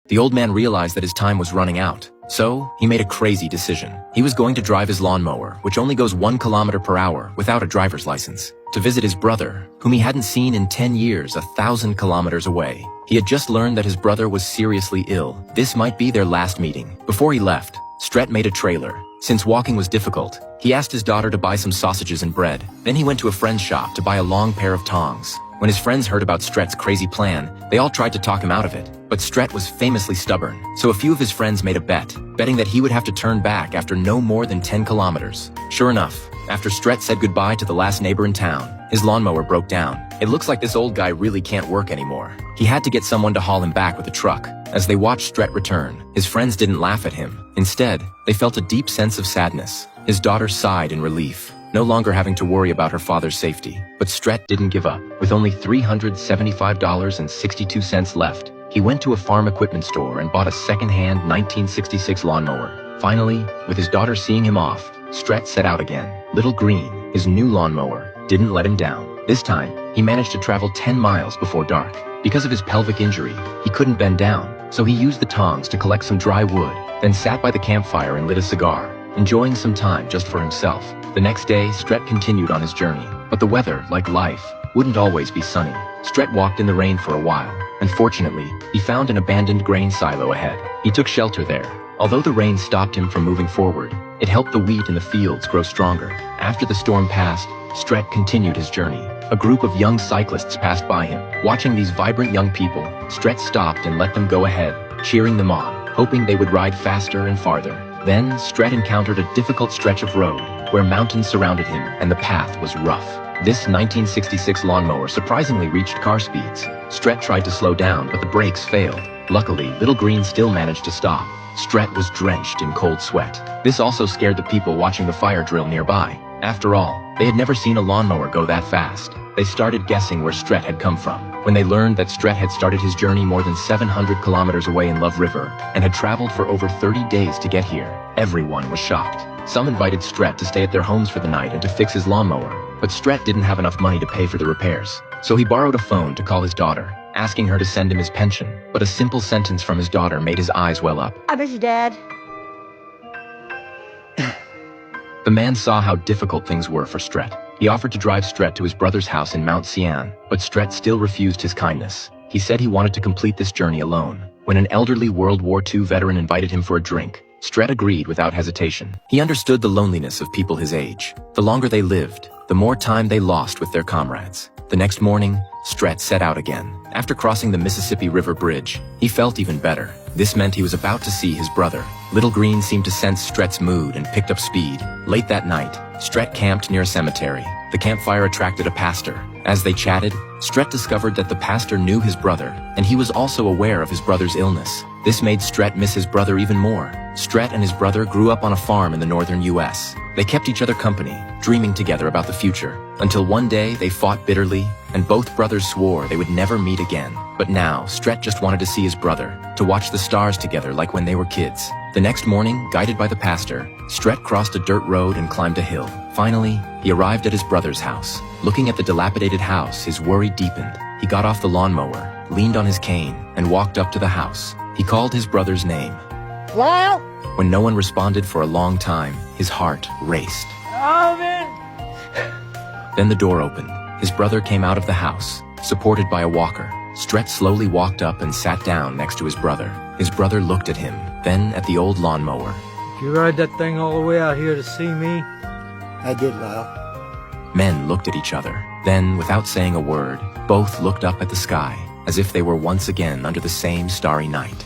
The old man realized that his time was running out. So, he made a crazy decision. He was going to drive his lawnmower, which only goes 1 kilometer per hour, without a driver's license, to visit his brother, whom he hadn't seen in 10 years, 1,000 kilometers away. He had just learned that his brother was seriously ill. This might be their last meeting. Before he left, Stret made a trailer. Since walking was difficult, he asked his daughter to buy some sausages and bread. Then he went to a friend's shop to buy a long pair of tongs. When his friends heard about Stret's crazy plan, they all tried to talk him out of it. But Stret was famously stubborn, so a few of his friends made a bet, betting that he would have to turn back after no more than 10 kilometers. Sure enough, after Stret said goodbye to the last neighbor in town, his lawnmower broke down. It looks like this old guy really can't work anymore. He had to get someone to haul him back with a truck. As they watched Stret return, his friends didn't laugh at him. Instead, they felt a deep sense of sadness. His daughter sighed in relief, no longer having to worry about her father's safety. But Stret didn't give up. With only $375.62 left, he went to a farm equipment store and bought a second-hand 1966 lawnmower. Finally, with his daughter seeing him off, Stret set out again. Little Green, his new lawnmower, didn't let him down. This time, he managed to travel 10 miles before dark. Because of his pelvic injury, he couldn't bend down, so he used the tongs to collect some dry wood, then sat by the campfire and lit a cigar, enjoying some time just for himself. The next day, Stret continued on his journey, but the weather, like life, wouldn't always be sunny. Stret walked in the rain for a while. Unfortunately, he found an abandoned grain silo ahead. He took shelter there. Although the rain stopped him from moving forward, it helped the wheat in the fields grow stronger. After the storm passed, Stret continued his journey. A group of young cyclists passed by him. Watching these vibrant young people, Stret stopped and let them go ahead, cheering them on, hoping they would ride faster and farther. Then, Stret encountered a difficult stretch of road, where mountains surrounded him and the path was rough. This 1966 lawnmower surprisingly reached car speeds. Stret tried to slow down, but the brakes failed. Luckily, Little Green still managed to stop. Stret was drenched in cold sweat. This also scared the people watching the fire drill nearby. After all, they had never seen a lawnmower go that fast. They started guessing where Stret had come from. When they learned that Stret had started his journey more than 700 kilometers away in Love River and had traveled for over 30 days to get here, everyone was shocked. Some invited Stret to stay at their homes for the night and to fix his lawnmower, but Stret didn't have enough money to pay for the repairs. So he borrowed a phone to call his daughter, asking her to send him his pension. But a simple sentence from his daughter made his eyes well up. I miss you, Dad. The man saw how difficult things were for Stret. He offered to drive Stret to his brother's house in Mount Sian, but Stret still refused his kindness. He said he wanted to complete this journey alone. When an elderly World War II veteran invited him for a drink, Stret agreed without hesitation. He understood the loneliness of people his age. The longer they lived, the more time they lost with their comrades. The next morning, Stret set out again. After crossing the Mississippi River Bridge, he felt even better. This meant he was about to see his brother. Little Green seemed to sense Stret's mood and picked up speed. Late that night, Stret camped near a cemetery. The campfire attracted a pastor. As they chatted, Stret discovered that the pastor knew his brother, and he was also aware of his brother's illness. This made Stret miss his brother even more. Stret and his brother grew up on a farm in the northern US. They kept each other company, dreaming together about the future, until one day they fought bitterly, and both brothers swore they would never meet again. But now, Stret just wanted to see his brother, to watch the stars together like when they were kids. The next morning, guided by the pastor, Stret crossed a dirt road and climbed a hill. Finally, he arrived at his brother's house. Looking at the dilapidated house, his worry deepened. He got off the lawnmower, leaned on his cane, and walked up to the house. He called his brother's name. Lyle? When no one responded for a long time, his heart raced. Alvin! Then the door opened. His brother came out of the house, supported by a walker. Stret slowly walked up and sat down next to his brother. His brother looked at him, then at the old lawnmower. Did you ride that thing all the way out here to see me? I did, Lyle. Men looked at each other. Then, without saying a word, both looked up at the sky, as if they were once again under the same starry night.